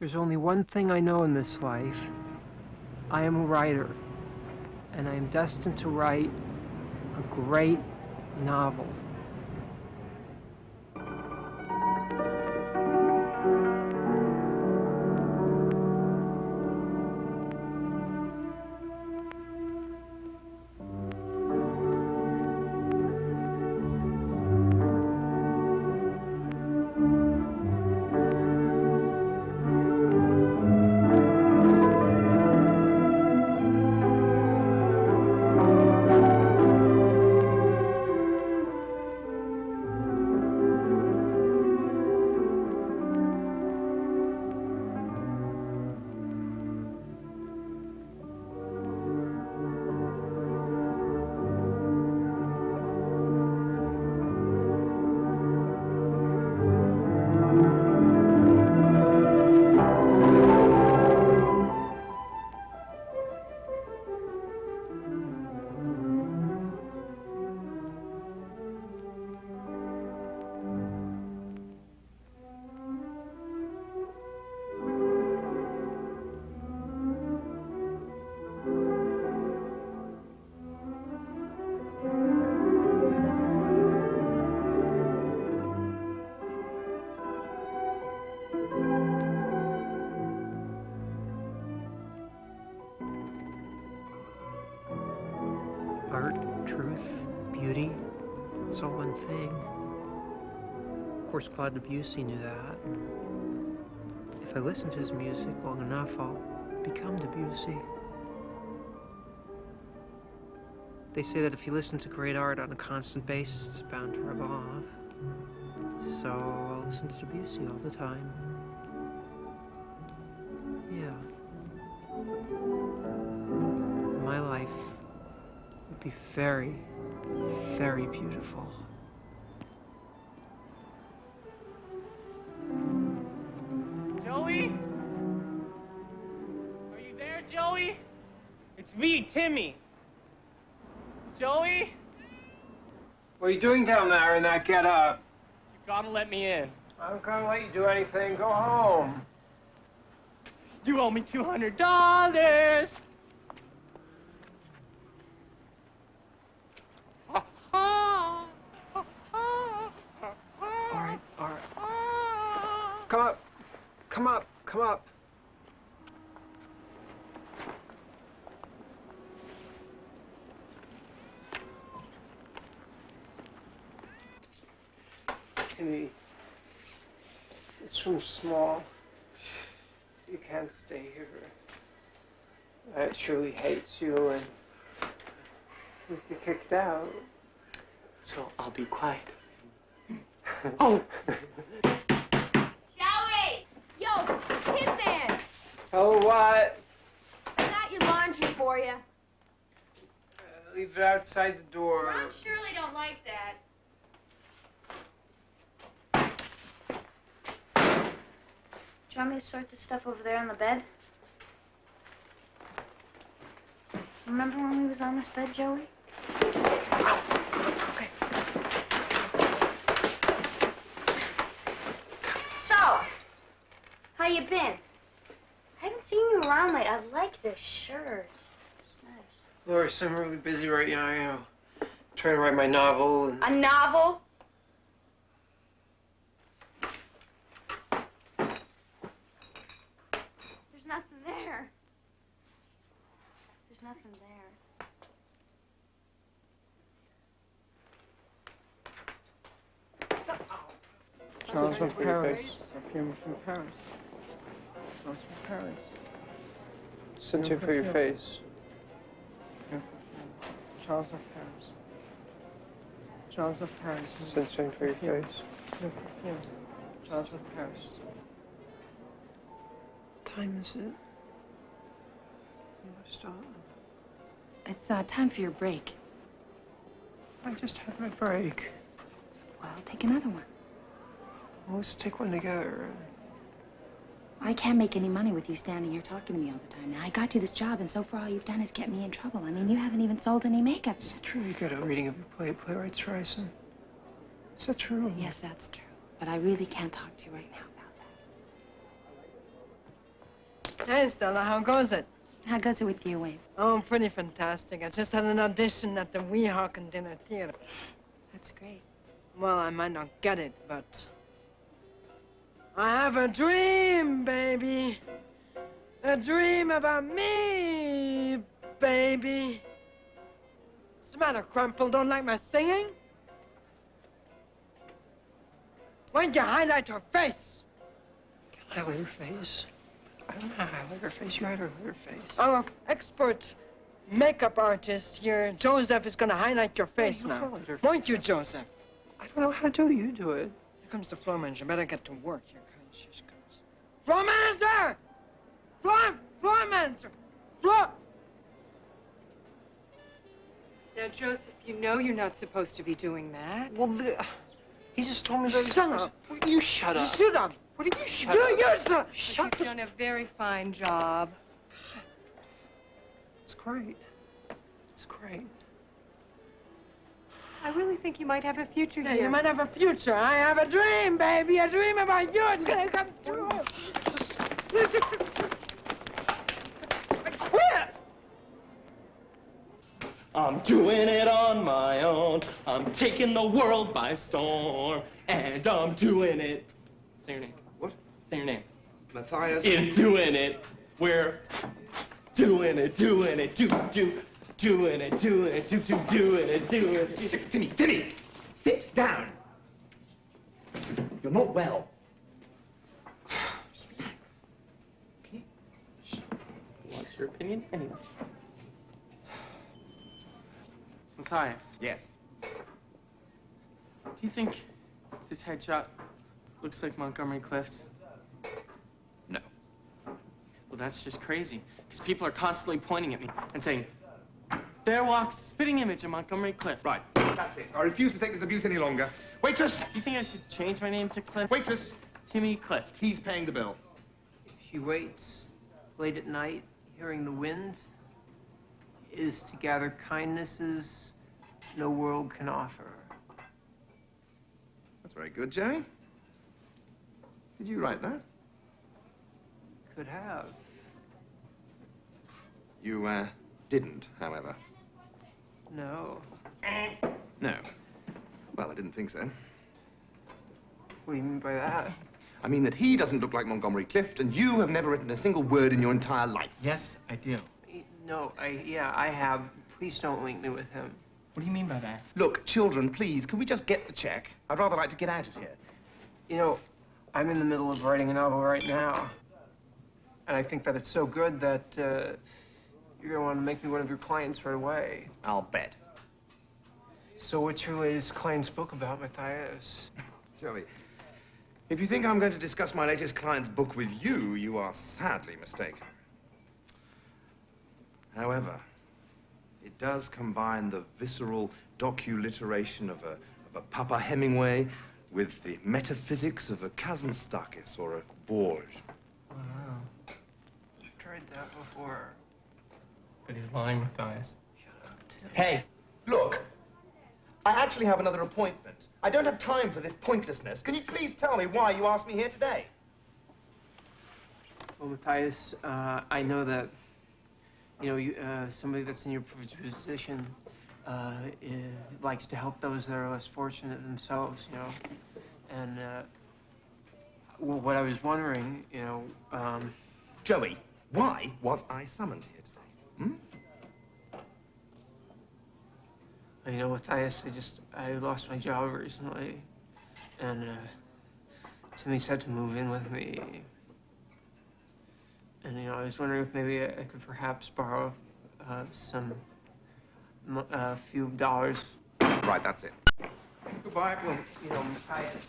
There's only one thing I know in this life. I am a writer, and I am destined to write a great novel. Art, truth, beauty, it's all one thing. Of course, Claude Debussy knew that. If I listen to his music long enough, I'll become Debussy. They say that if you listen to great art on a constant basis, it's bound to rub off. So I'll listen to Debussy all the time. Yeah. My life would be very, very beautiful. Joey? Are you there, Joey? It's me, Timmy. Joey? What are you doing down there in that get-up? You gotta let me in. I'm not gonna let you do anything. Go home. You owe me $200. All right. Come up. Come up. Come up. Timmy, this room's small. You can't stay here. It surely hates you, and we get kicked out. So I'll be quiet. Oh! Joey! Yo, Kissin! Oh, what? I got your laundry for you. Leave it outside the door. Ron surely don't like that. Do you want me to sort this stuff over there on the bed? Remember when we was on this bed, Joey? Okay. So, how you been? I haven't seen you around lately. I like this shirt. It's nice. Loris, I'm really busy right now. I'm trying to write my novel. And... A novel? There's nothing there. There's nothing there. Smells of Paris. Perfume from Paris. Smells from Paris. Something for your face. Charles of Paris. Charles of Paris. Sunshine for your face. Perfume. Charles of Paris. What time is it? You must stop. It's time for your break. I just had my break. Well, take another one. Well, let's take one together. I can't make any money with you standing here talking to me all the time. Now, I got you this job, and so far all you've done is get me in trouble. I mean, you haven't even sold any makeup. Is it true you got a reading of your playwright's Horizon? Is that true? Yes, that's true. But I really can't talk to you right now about Hey, Stella, how goes it? How goes it with you, Wayne? Oh, pretty fantastic. I just had an audition at the Weehawken Dinner Theater. That's great. Well, I might not get it, but I have a dream, baby. A dream about me, baby. What's the matter, Crumple? Don't like my singing? Why don't you highlight her face? Highlight her face? I don't know how to highlight her face. You highlight her face. Our expert makeup artist here, Joseph, is going to highlight your face now. Highlight her face. Won't you, Joseph? I don't know how to do it. You do it. Here comes the floor manager. Better get to work. Here she comes. Floor manager! Floor manager! Floor! Now, Joseph, you know you're not supposed to be doing that. Well, he just told me that. Shut up. You shut up. Shut up. What did you shut up? You're so... You've done a very fine job. It's great. It's great. I really think you might have a future Yeah, here. you might have a future. I have a dream, baby. A dream about you. It's gonna come true. Quit! I'm doing it on my own. I'm taking the world by storm. And I'm doing it. Say your name. What? Say your name. Matthias. Is doing it. We're doing it, doing it, doing it, doing it. Sit, Timmy, sit down. You're not well. Just relax. Okay? What's your opinion anyway? Matthias, Yes. do you think this headshot looks like Montgomery Clift's? No. Well, that's just crazy, because people are constantly pointing at me and saying, there walks a spitting image of Montgomery Clift. Right. That's it. I refuse to take this abuse any longer. Waitress! Do you think I should change my name to Clift? Waitress! Timmy Clift. He's paying the bill. She waits late at night, hearing the wind, is to gather kindnesses no world can offer. That's very good, Jerry. Did you write that? Could have. You, didn't, however. No. No. Well, I didn't think so. What do you mean by that? I mean that he doesn't look like Montgomery Clift, and you have never written a single word in your entire life. Yes, I do. No, I have. Please don't link me with him. What do you mean by that? Look, children, please, can we just get the check? I'd rather like to get out of here. You know, I'm in the middle of writing a novel right now. And I think that it's so good that you're going to want to make me one of your clients right away. I'll bet. So what's your latest client's book about, Matthias? Joey, if you think I'm going to discuss my latest client's book with you, you are sadly mistaken. However, it does combine the visceral doculiteration of a Papa Hemingway with the metaphysics of a Kazantzakis or a Borges. Wow. I've tried that before. But he's lying, Matthias. Shut up, Tim. Hey, look, I actually have another appointment. I don't have time for this pointlessness. Can you please tell me why you asked me here today? Well, Matthias, I know that, you know, somebody that's in your position likes to help those that are less fortunate themselves, you know. And, well, what I was wondering, you know, Joey, why was I summoned here today? Hmm? you know, Matthias, I lost my job recently. And, Timmy's had to move in with me. And, you know, I was wondering if maybe I could perhaps borrow a few dollars. Right, that's it. Goodbye. Well, you know, Matthias,